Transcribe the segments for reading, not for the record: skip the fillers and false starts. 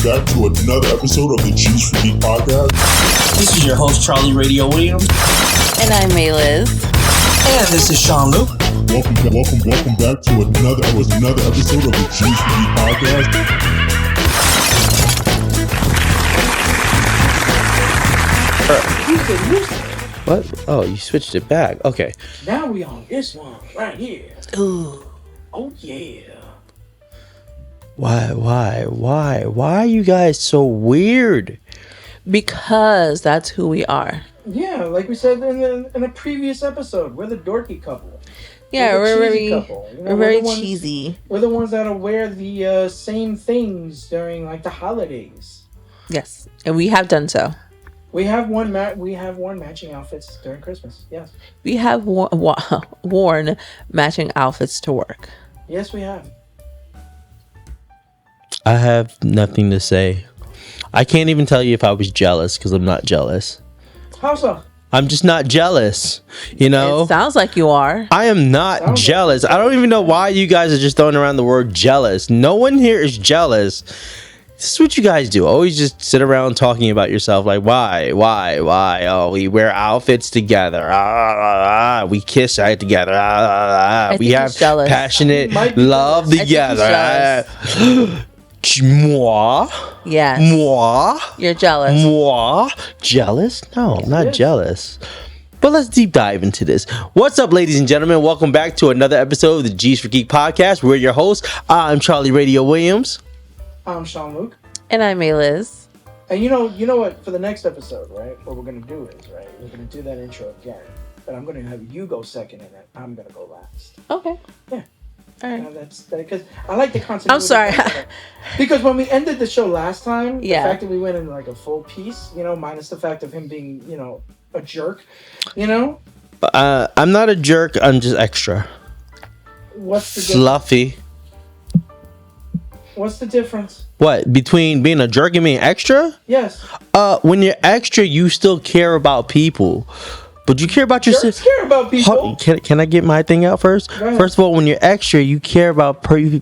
back to another episode of the Geeks for Geek podcast. This is your host, Charlie Radio Williams. And I'm Mayliz. And this is Sean Luc. Welcome back to another episode of the Geeks for Geek podcast. What? Oh, you switched it back. Okay. Now we on this one right here. Ooh. Oh yeah. Why are you guys so weird? Because that's who we are. Yeah, like we said in a previous episode, we're the dorky couple. Yeah, we're very couple. You know, we're very the ones, cheesy. We're the ones that'll wear the same things during like the holidays. Yes, and we have done so. We have worn matching outfits during Christmas. Yes. We have worn matching outfits to work. Yes, we have. I have nothing to say. I can't even tell you if I was jealous because I'm not jealous. How so? I'm just not jealous, you know? It sounds like you are. I am not jealous. I don't even know why you guys are just throwing around the word jealous. No one here is jealous. This is what you guys do. Always just sit around talking about yourself. Like, why? Oh, we wear outfits together. We kiss together. We have passionate love together. Moi? Yes. Moi? You're jealous. Moi? Jealous? No, I'm not jealous. But let's deep dive into this. What's up, ladies and gentlemen? Welcome back to another episode of the Geeks for Geek podcast. We're your hosts. I'm Charlie Radio Williams. I'm Sean Luc. And I'm Mayliz. And you know what? For the next episode, right? What we're gonna do is, right? We're gonna do that intro again, but I'm gonna have you go second, and then I'm gonna go last. Okay. Yeah. All right. That's because I like the concept. I'm sorry. Because when we ended the show last time, yeah, the fact that we went in like a full piece, minus the fact of him being, a jerk, I'm not a jerk. I'm just extra. What's the fluffy? What's the difference? What, between being a jerk and being extra? Yes. When you're extra, you still care about people. But you care about yourself. Jerks care about people. Can I get my thing out first? First of all, when you're extra, you care about people,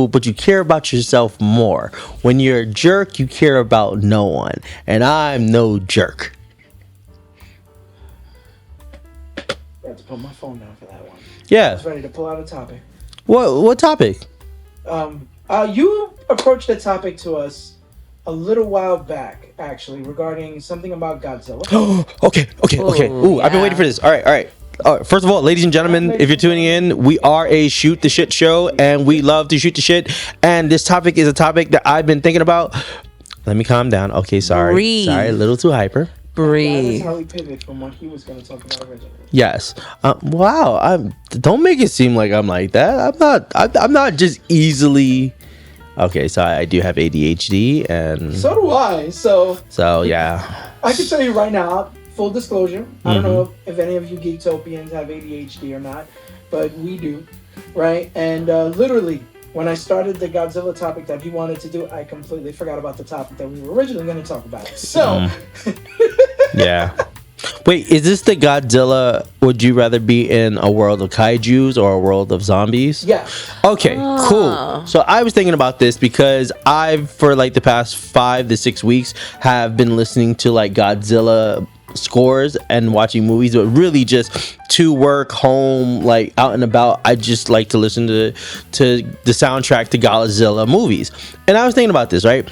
but you care about yourself more. When you're a jerk, you care about no one. And I'm no jerk. I have to put my phone down for that one. Yeah. I was ready to pull out a topic. What topic? You approached the topic to us a little while back, actually, regarding something about Godzilla. Okay. Ooh, yeah. I've been waiting for this. All right. First of all, ladies and gentlemen, if you're tuning in, we are a shoot the shit show, and we love to shoot the shit. And this topic is a topic that I've been thinking about. Let me calm down. Okay, sorry. Breathe. Sorry, a little too hyper. Breathe. That's how we pivot from what he was going to talk about originally. Yes. Wow. Don't make it seem like I'm like that. I'm not just easily. Okay, so I do have ADHD, and so do I. So yeah. I can tell you right now, full disclosure. I don't know if any of you Geektopians have ADHD or not, but we do, right? And literally, when I started the Godzilla topic that he wanted to do, I completely forgot about the topic that we were originally going to talk about. So, yeah. Wait, is this the Godzilla? Would you rather be in a world of kaijus or a world of zombies? Yeah. Okay, cool. So I was thinking about this because I've, for like the past 5 to 6 weeks, have been listening to like Godzilla scores and watching movies, but really just to work, home, like out and about, I just like to listen to the soundtrack to Godzilla movies. And I was thinking about this, right?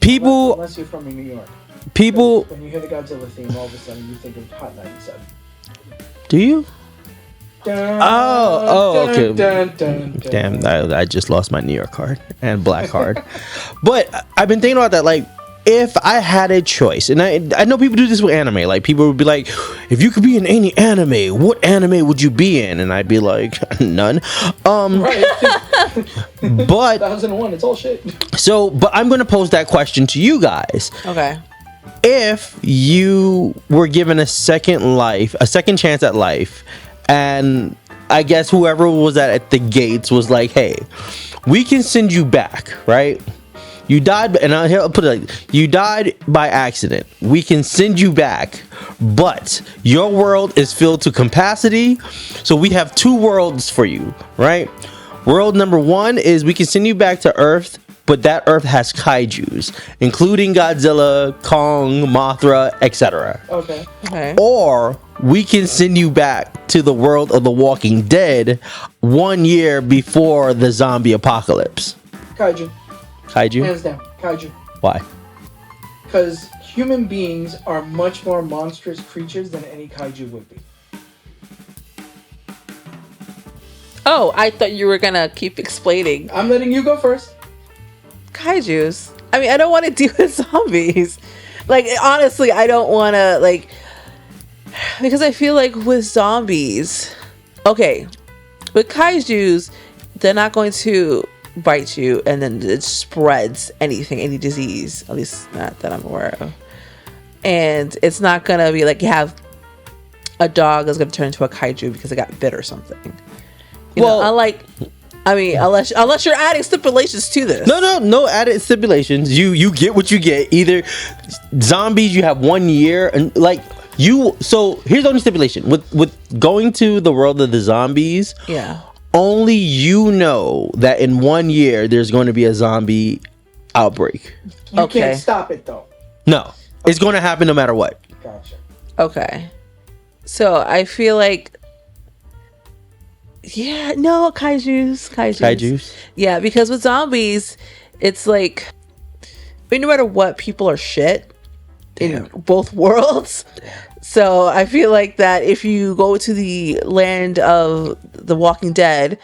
People, unless you're from New York. People, when you hear the Godzilla theme, all of a sudden you think of Hot 97. Do you? Okay. Dun, dun, damn, I just lost my New York card and black card. But I've been thinking about that, like, if I had a choice, and I know people do this with anime, like people would be like, if you could be in any anime, what anime would you be in? And I'd be like, none. Right. But 2001, it's all shit. So, but I'm gonna pose that question to you guys. Okay. If you were given a second chance at life, and I guess whoever was at the gates was like, hey, we can send you back, right? You died, and I'll put it like, you died by accident. We can send you back, but your world is filled to capacity. So we have 2 worlds for you, right? World number 1 is we can send you back to Earth, but that Earth has kaijus, including Godzilla, Kong, Mothra, etc. Okay. Okay. Or we can send you back to the world of the Walking Dead 1 year before the zombie apocalypse. Kaiju. Kaiju? Hands down. Kaiju. Why? Because human beings are much more monstrous creatures than any kaiju would be. Oh, I thought you were gonna keep explaining I'm letting you go first. kaijus. I mean, I don't want to deal with zombies. Like, honestly, I don't want to, like, because I feel like with zombies, okay, with kaijus, they're not going to bite you and then it spreads anything, any disease, at least not that I'm aware of. And it's not going to be like you have a dog that's going to turn into a kaiju because it got bit or something. You know, unlike, I mean, unless you're adding stipulations to this. No added stipulations. You get what you get. Either zombies, you have 1 year, and like you. So here's the only stipulation with going to the world of the zombies. Yeah. Only you know that in 1 year there's going to be a zombie outbreak. You Okay. can't stop it though. No, it's going to happen no matter what. Gotcha. Okay. So I feel like, yeah, no, kaijus. Yeah, because with zombies, it's like, I mean, no matter what, people are shit in both worlds. So I feel like that if you go to the land of the Walking Dead,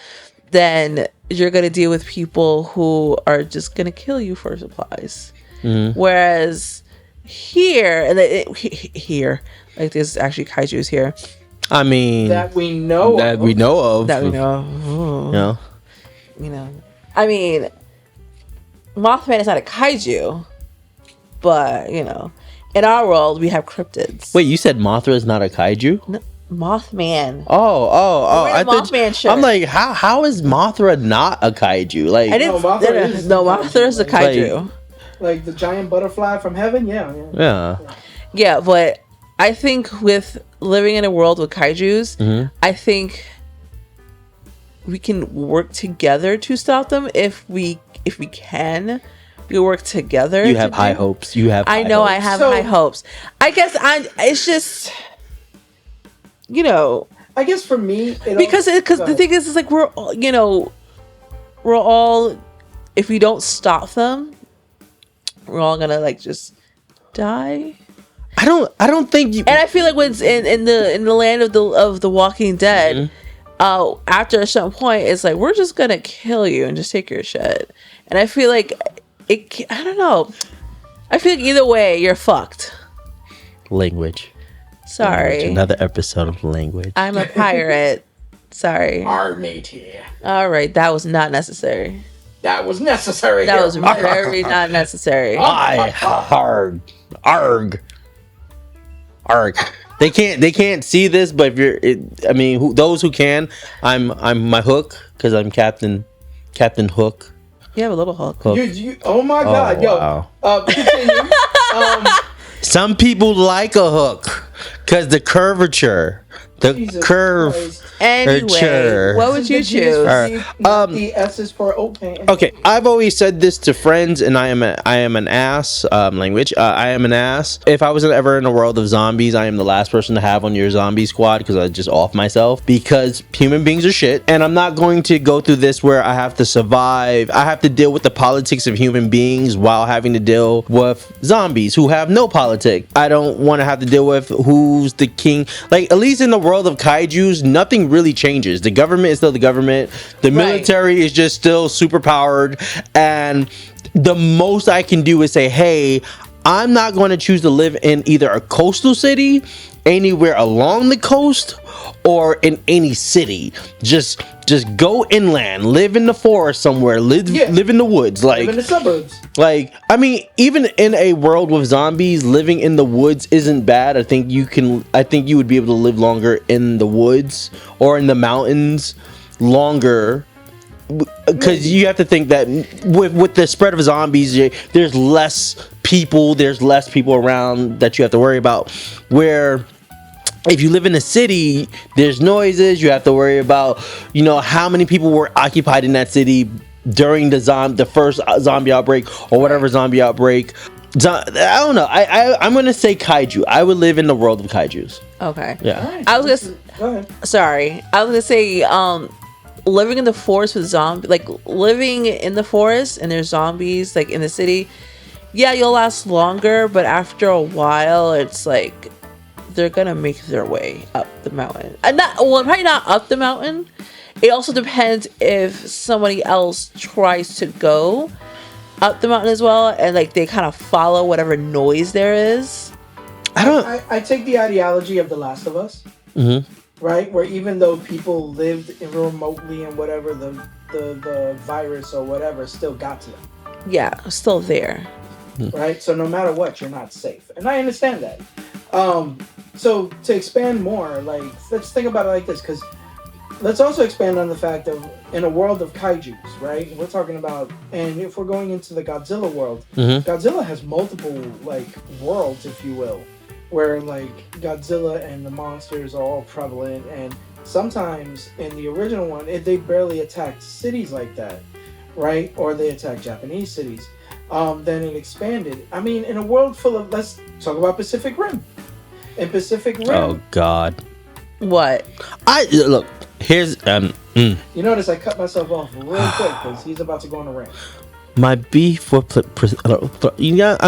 then you're going to deal with people who are just going to kill you for supplies. Mm-hmm. Whereas here, here, like there's actually kaijus here. I mean, That we know that of. we know of. That we know. You know. I mean, Mothman is not a kaiju, but in our world we have cryptids. Wait, you said Mothra is not a kaiju? No, Mothman. Oh! Wearing a Mothman shirt. I'm like, how is Mothra not a kaiju? Like, I didn't. No, Mothra is a kaiju. Like the giant butterfly from heaven. Yeah. Yeah, but I think with living in a world with kaijus, I think we can work together to stop them if we can. We work together. You have high hopes. You have. I know I have high hopes. I guess it's just, I guess for me, because the thing is, it's like we're all, if we don't stop them, we're all gonna like just die. I don't think you. And I feel like when it's in the land of the Walking Dead, after a certain point, it's like we're just gonna kill you and just take your shit. And I feel like I don't know. I feel like either way, you're fucked. Language. Sorry. Another episode of language. I'm a pirate. Sorry. our mate here. All right, that was not necessary. That was necessary. That here. was very not necessary. Arg. They can't see this, but if you're, those who can, I'm my hook because I'm Captain Hook. You have a little hook. You, oh my God, wow. Continue. Some people like a hook because the curvature, the Jesus curve. Christ. Anyway, what would you choose? The S is for open. Okay, I've always said this to friends, and I am an ass. Language. I am an ass. If I was ever in a world of zombies, I am the last person to have on your zombie squad because I just off myself because human beings are shit, and I'm not going to go through this where I have to survive. I have to deal with the politics of human beings while having to deal with zombies who have no politics. I don't want to have to deal with who's the king. Like, at least in the world of kaijus, nothing really changes. The government is still the government. The military is just still super powered, and the most I can do is say, hey, I'm not going to choose to live in either a coastal city, anywhere along the coast, or in any city. Just go inland, live in the forest somewhere, live in the woods, live in the suburbs. Like, I mean, even in a world with zombies, living in the woods isn't bad. I think you would be able to live longer in the woods or in the mountains longer, because you have to think that with the spread of zombies, there's less people around that you have to worry about. Where if you live in a city, there's noises. You have to worry about, how many people were occupied in that city during the first zombie outbreak or whatever zombie outbreak. I don't know. I'm gonna say kaiju. I would live in the world of kaijus. Okay. Yeah. Alright, I was go ahead. Sorry. I was gonna say, living in the forest with zombies, like living in the forest and there's zombies like in the city. Yeah, you'll last longer, but after a while, it's like they're gonna make their way up the mountain. And probably not up the mountain. It also depends if somebody else tries to go up the mountain as well, and like they kind of follow whatever noise there is. I take the ideology of The Last of Us, right? Where even though people lived remotely and whatever, the virus or whatever still got to them. Yeah, still there. Right? So no matter what, you're not safe. And I understand that. So to expand more, like, let's think about it like this, because let's also expand on the fact of, in a world of kaijus, right? We're talking about, and if we're going into the Godzilla world, Godzilla has multiple, like, worlds, if you will, where, like, Godzilla and the monsters are all prevalent, and sometimes in the original one, they barely attacked cities like that, right? Or they attacked Japanese cities. Then it expanded. I mean, in a world full of, let's talk about Pacific Rim. In Pacific Rim. Oh God. What? Look. Here's You notice I cut myself off real quick because he's about to go on a rant. my beef with I'm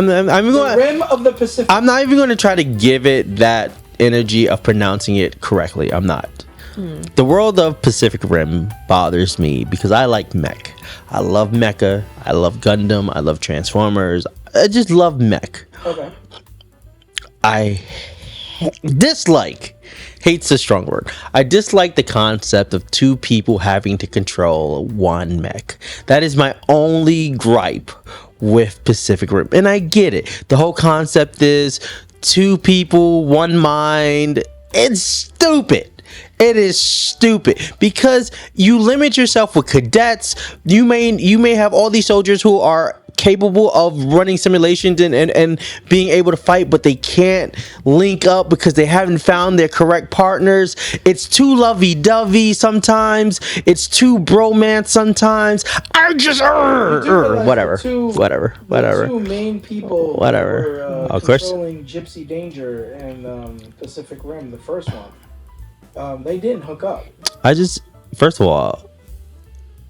The going. Rim of the Pacific. I'm not even going to try to give it that energy of pronouncing it correctly. I'm not. The world of Pacific Rim bothers me because I like mech. I love mecha. I love Gundam. I love Transformers. I just love mech. Okay. I hate's a strong word. I dislike the concept of two people having to control one mech. That is my only gripe with Pacific Rim. And I get it. The whole concept is two people, one mind. It's stupid. It is stupid because you limit yourself with cadets. You may have all these soldiers who are capable of running simulations and being able to fight, but they can't link up because they haven't found their correct partners. It's too lovey-dovey sometimes. It's too bromance sometimes. I just whatever. The two main people Whatever. who were Of course. controlling Gypsy Danger and Pacific Rim, the first one. They didn't hook up. First of all,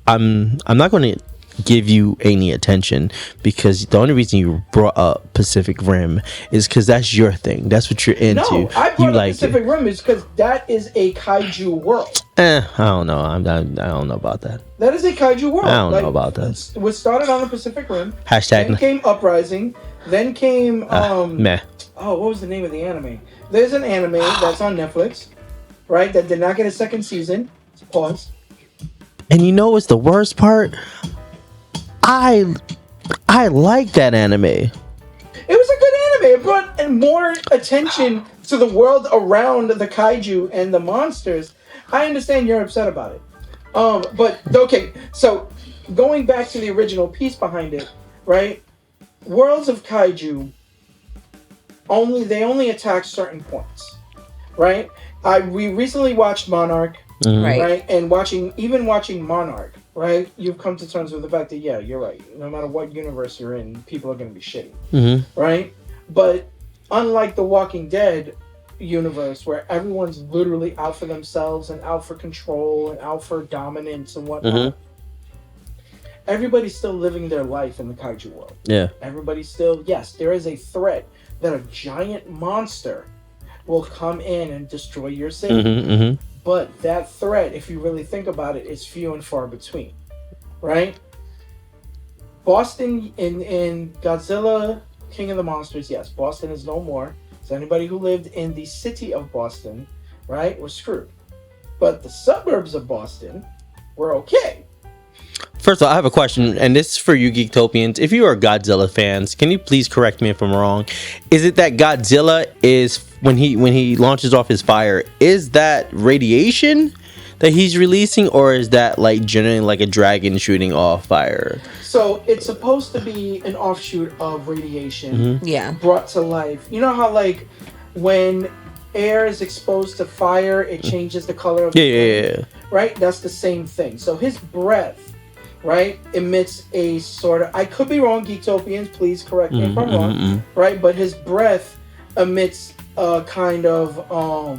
I'm not going to give you any attention because the only reason you brought up Pacific Rim is because that's your thing. That's what you're into. No, I brought up Pacific Rim is because that is a kaiju world. I don't know. I don't know about that. That is a kaiju world. I don't know about that. It was started on the Pacific Rim. Hashtag. Then came Uprising. Then came meh. Oh, what was the name of the anime? There's an anime that's on Netflix, right? That did not get a second season. Pause. And you know what's the worst part? I like that anime. It was a good anime. It brought more attention to the world around the kaiju and the monsters. I understand you're upset about it. But okay, so going back to the original piece behind it, right? Worlds of Kaiju they only attack certain points. Right? We recently watched Monarch, right? And watching Monarch, right? You've come to terms with the fact that, yeah, you're right. No matter what universe you're in, people are going to be shitty, right? But unlike the Walking Dead universe, where everyone's literally out for themselves and out for control and out for dominance and whatnot, everybody's still living their life in the kaiju world. Yeah. Everybody's still, yes, there is a threat that a giant monster will come in and destroy your city. But that threat, if you really think about it, is few and far between, right? Boston in Godzilla, King of the Monsters, yes, Boston is no more. So anybody who lived in the city of Boston, right, was screwed. But the suburbs of Boston were okay. First of all, I have a question, and this is for you Geektopians. If you are Godzilla fans, can you please correct me if I'm wrong? Is it that Godzilla is, when he launches off his fire, is that radiation that he's releasing, or is that like generally like a dragon shooting off fire? So it's supposed to be an offshoot of radiation Yeah. brought to life. You know how like when air is exposed to fire, it changes the color of the flame? Yeah. Right? That's the same thing. So his breath right, emits a sort of, I could be wrong, Geektopians, please correct me if I'm wrong, right, but his breath emits a kind of, or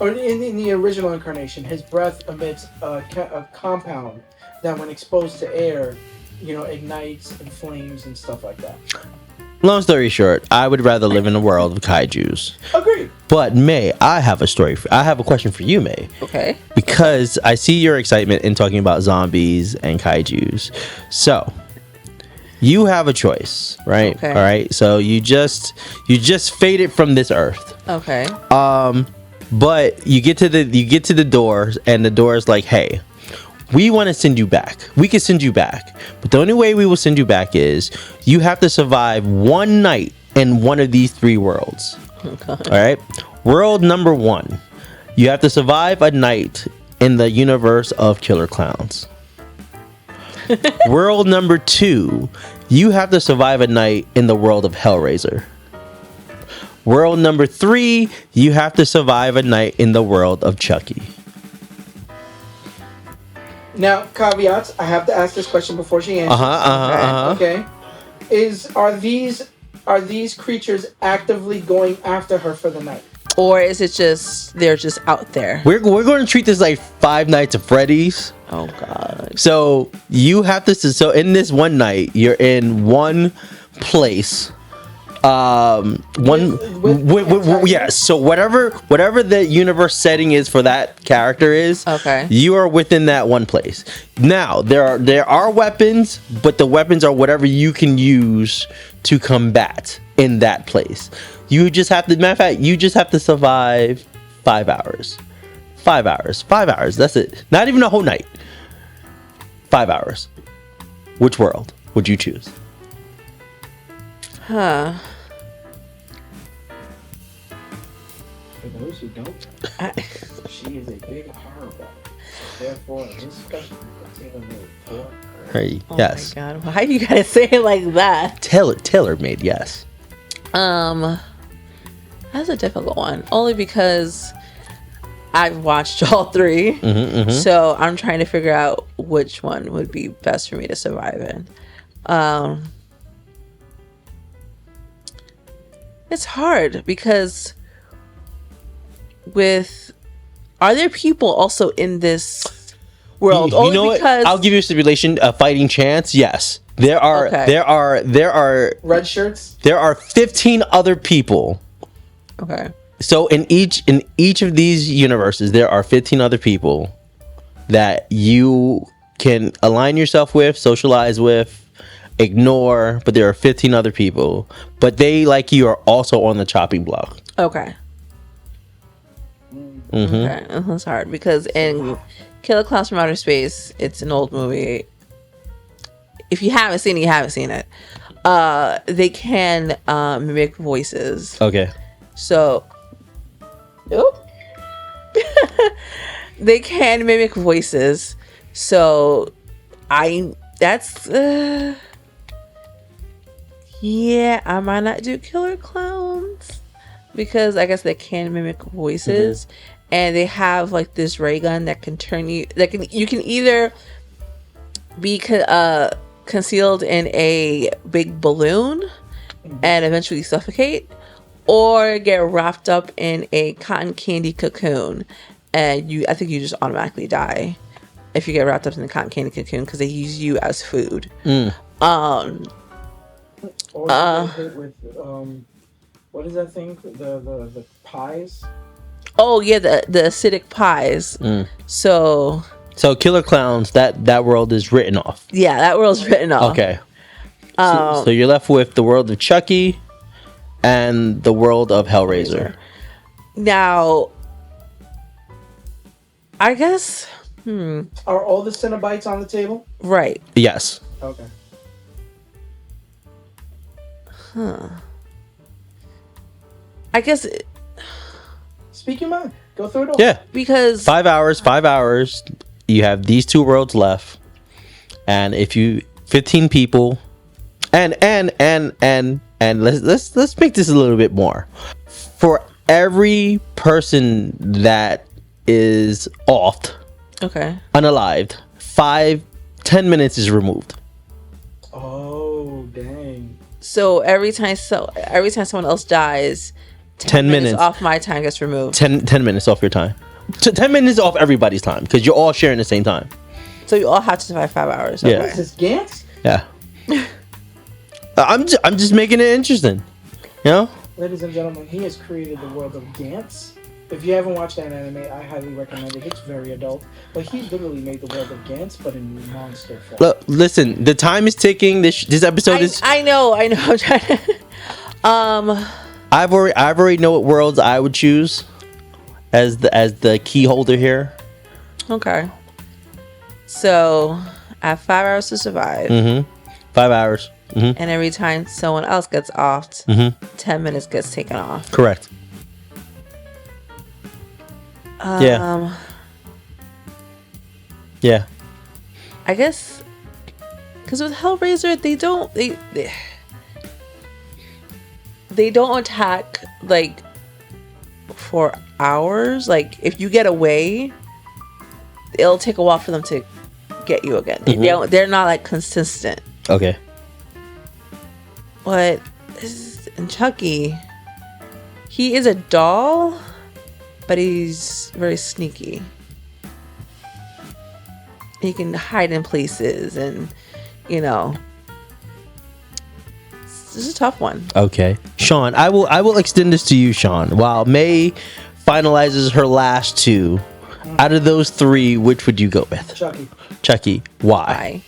in the original incarnation, his breath emits a compound that when exposed to air, ignites and flames and stuff like that. Long story short, I would rather live in a world of kaijus. Agreed. But May, I have a question for you, May. Okay. Because I see your excitement in talking about zombies and kaijus. So, you have a choice, right? Okay. All right. So you just faded from this earth. Okay. But you get to the doors, and the door is like, hey, we want to send you back. We can send you back. But the only way we will send you back is you have to survive one night in one of these three worlds. Okay. All right. World number 1. You have to survive a night in the universe of killer clowns. World number 2. You have to survive a night in the world of Hellraiser. World number 3. You have to survive a night in the world of Chucky. Now, caveats. I have to ask this question before she answers. Okay. Are these creatures actively going after her for the night? Or is it just they're just out there? We're going to treat this like Five Nights at Freddy's. Oh God. So you have to. So in this one night, you're in one place. So whatever the universe setting is for that character is, okay, you are within that one place. Now there are weapons, but the weapons are whatever you can use to combat in that place. You just have to, matter of fact, you just have to survive 5 hours. 5 hours. 5 hours. That's it. Not even a whole night. 5 hours. Which world would you choose? Huh. For those who don't know, she is a big horrible. Therefore, this special for her. Hey, Oh yes. my God. Why you gotta say it like that? Tailor made, yes. That's a difficult one. Only because I've watched all three. So I'm trying to figure out which one would be best for me to survive in. It's hard because are there people also in this world? You know what? I'll give you a stipulation, a fighting chance. Yes. There are red shirts. There are 15 other people. Okay. So in each of these universes, there are 15 other people that you can align yourself with, socialize with, ignore, but there are 15 other people. But they, like you, are also on the chopping block. Okay. Okay, that's hard because in Killer Clowns from Outer Space, it's an old movie. If you haven't seen it, you haven't seen it. They can mimic voices. Okay. So, they can mimic voices. So, I might not do Killer Clowns because I guess they can mimic voices, and they have like this ray gun that can turn you. You can either be concealed in a big balloon and eventually suffocate, or get wrapped up in a cotton candy cocoon, and I think you just automatically die if you get wrapped up in the cotton candy cocoon because they use you as food. Or get hit with what is that thing? The pies. Oh yeah, the acidic pies. So Killer Clowns, that world is written off. Yeah, that world's written off. Okay. So you're left with the world of Chucky and the world of Hellraiser. Now, I guess. Are all the Cenobites on the table? Right. Yes. Okay. I guess. Speak your mind. Go through it all. Yeah. Because 5 hours. 5 hours. You have these two worlds left, and if you 15 people, and let's make this a little bit more. For every person that is offed, okay, unalived, 10 minutes is removed. Oh, dang. So every time someone else dies, 10 minutes off my time gets removed. 10 minutes off your time. 10 minutes off everybody's time because you're all sharing the same time. So you all have to survive 5 hours. Yeah. What is this, Gantz? Yeah. I'm just making it interesting. You know? Ladies and gentlemen, he has created the world of Gantz. If you haven't watched that anime, I highly recommend it. It's very adult. But he literally made the world of Gantz, but in monster form. Look, listen, the time is ticking. This episode is. I know. I'm trying to, I've already know what worlds I would choose as the key holder here. okay. So I have 5 hours to survive. 5 hours. And every time someone else gets offed, 10 minutes gets taken off. Correct. Yeah. Yeah. I guess because with Hellraiser, they don't attack like for hours. Like if you get away, it'll take a while for them to get you again. They're not like consistent. Okay. But in Chucky, he is a doll, but he's very sneaky. He can hide in places, and this is a tough one. Okay, Sean, I will extend this to you, Sean. While May finalizes her last two, out of those three, which would you go with? Chucky. Why?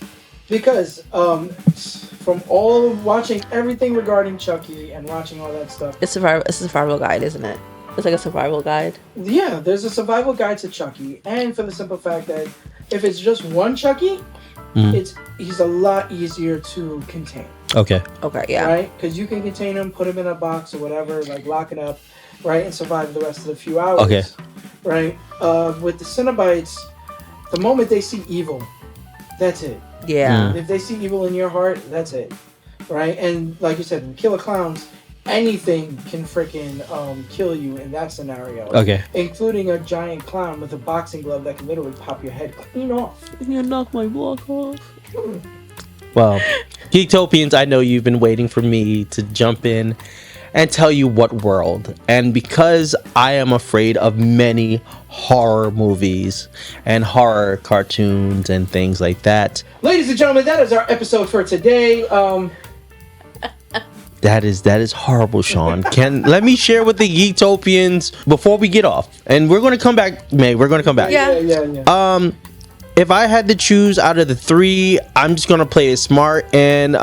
Because from all of watching everything regarding Chucky and watching all that stuff, It's a survival guide, isn't it? It's like a survival guide. yeah, there's a survival guide to Chucky, and for the simple fact that if it's just one Chucky, he's a lot easier to contain. Okay. Okay, yeah. Right? Because you can contain him, put him in a box or whatever, like lock it up, right, and survive the rest of the few hours. Okay. Right? With the Cenobites, the moment they see evil, that's it. Yeah. If they see evil in your heart, that's it. Right? And like you said, with Killer Clowns, anything can freaking kill you in that scenario. Okay. Including a giant clown with a boxing glove that can literally pop your head clean off. You knock my block off. Well, Geektopians, I know you've been waiting for me to jump in and tell you what world. And because I am afraid of many horror movies and horror cartoons and things like that. Ladies and gentlemen, that is our episode for today. That is horrible, Sean. Let me share with the Geektopians before we get off. And we're going to come back, May. We're going to come back. Yeah. If I had to choose out of the three, I'm just going to play it smart. And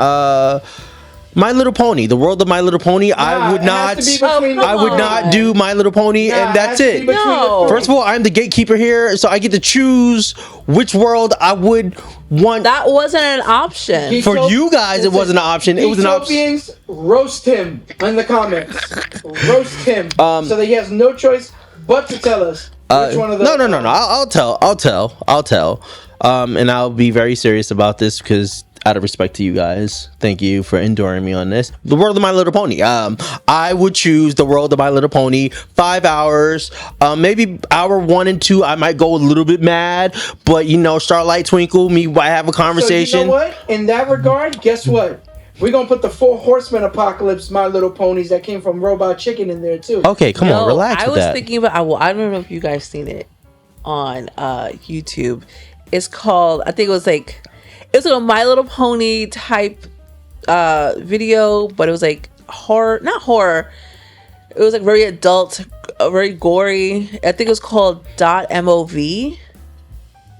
My Little Pony, the world of My Little Pony, I would not do My Little Pony, and that's it. No. First of all, I'm the gatekeeper here, so I get to choose which world I would want. That wasn't an option. For you guys, it wasn't an option. It was an option. Geektopians, roast him in the comments. Roast him so that he has no choice but to tell us which one of those. No. I'll tell. And I'll be very serious about this because, out of respect to you guys, thank you for enduring me on this. The world of My Little Pony. I would choose the world of My Little Pony. 5 hours. Maybe hour 1 and 2, I might go a little bit mad. But, Starlight Twinkle, me, I have a conversation. So you know what? In that regard, guess what? We're going to put the 4 Horsemen Apocalypse My Little Ponies that came from Robot Chicken in there, too. Okay, come on, relax I with was that. thinking about, I don't know if you guys seen it on YouTube. It's called, I think it was like a My Little Pony type video, but it was like not horror. It was like very adult, very gory. I think it was called .mov.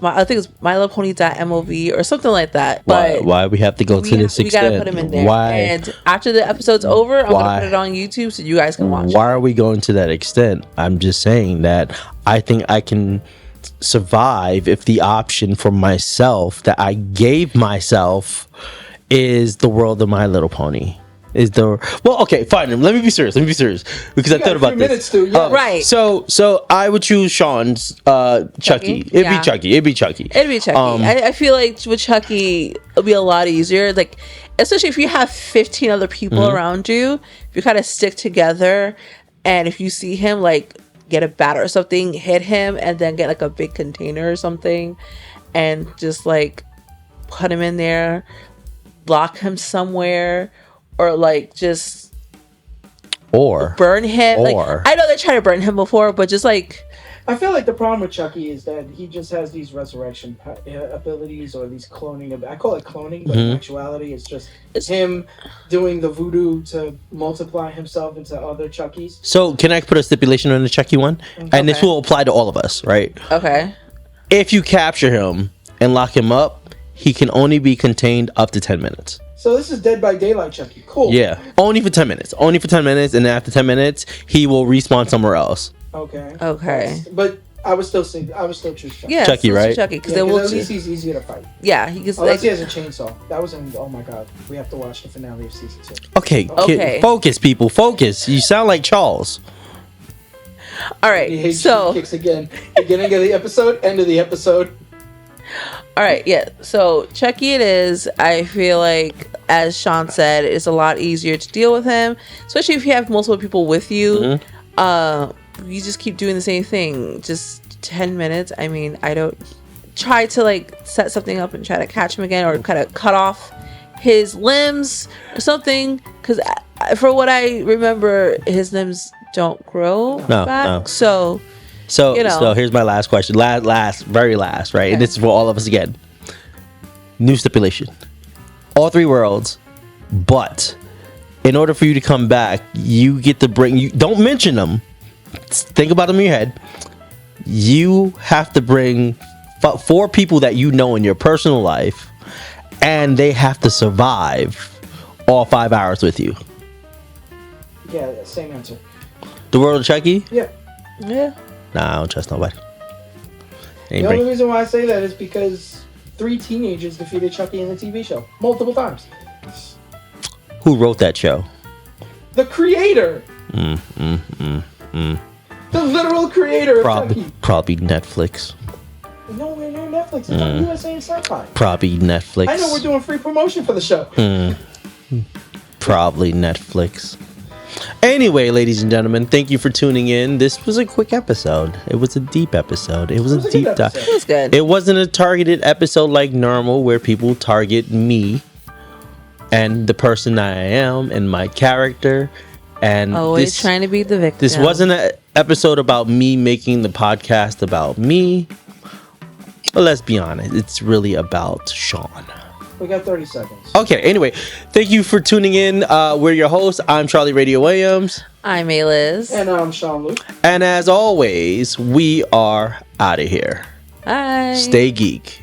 I think it was My Little Pony .mov or something like that. But why we have to go to this we extent? gotta put them in there. Why? And after the episode's over, I'm gonna put it on YouTube so you guys can watch Why are we going to that extent? I'm just saying that I think I can survive if the option for myself that I gave myself is the world of My Little Pony. Okay, fine. Let me be serious because I thought about this. Right. So I would choose Sean's Chucky. It'd be Chucky. I feel like with Chucky it'll be a lot easier. Like, especially if you have 15 other people around you, if you kind of stick together, and if you see him like get a bat or something, hit him, and then get like a big container or something, and just like put him in there, lock him somewhere, or like just burn him. Like, I know they tried to burn him before, but just like, I feel like the problem with Chucky is that he just has these resurrection abilities or these cloning. I call it cloning, but in actuality, it's just him doing the voodoo to multiply himself into other Chuckies. So, can I put a stipulation on the Chucky one? And this will apply to all of us, right? Okay. If you capture him and lock him up, he can only be contained up to 10 minutes. So this is Dead by Daylight Chucky. Cool. Yeah, only for 10 minutes. Only for 10 minutes, and then after 10 minutes, he will respawn somewhere else. Okay. But I would still choose Chucky. Yeah, Chucky, right? Chucky, because at least he's easier to fight. Yeah, he gets. Unless he has a chainsaw. That was in. Oh my god, we have to watch the finale of season 2. Okay. Focus, people. Focus. You sound like Charles. All right. So kicks again. Beginning of the episode, end of the episode. All right. Yeah. So Chucky, it is. I feel like, as Sean said, it's a lot easier to deal with him, especially if you have multiple people with you. You just keep doing the same thing. Just 10 minutes. I mean, I don't try to like set something up and try to catch him again, or kind of cut off his limbs or something. Because for what I remember, his limbs don't grow back. No. So here's my last question. Very last, right? Okay. And this is for all of us again. New stipulation. All 3 worlds, but in order for you to come back, you get to bring. Don't mention them. Think about them in your head. You have to bring 4 people that you know in your personal life, and they have to survive all 5 hours with you. Yeah, same answer. The world of Chucky? Yeah. Nah, I don't trust nobody. The only reason why I say that is because 3 teenagers defeated Chucky in the TV show multiple times. Who wrote that show? The creator. The literal creator of Chucky. Probably Netflix. Nowhere near Netflix. It's on USA and Sci-Fi. Probably Netflix. I know we're doing free promotion for the show. Probably Netflix. Anyway, ladies and gentlemen, thank you for tuning in. This was a quick episode. It was a deep episode. It was a deep dive. It was good. It wasn't a targeted episode like normal where people target me and the person I am and my character. And always trying to be the victim. This wasn't an episode about me making the podcast about me. But let's be honest, it's really about Sean. We got 30 seconds. Okay, anyway, thank you for tuning in. We're your hosts. I'm Charlie Radio Williams. I'm Mayliz. And I'm Sean Luc. And as always, we are out of here. Bye. Stay geek.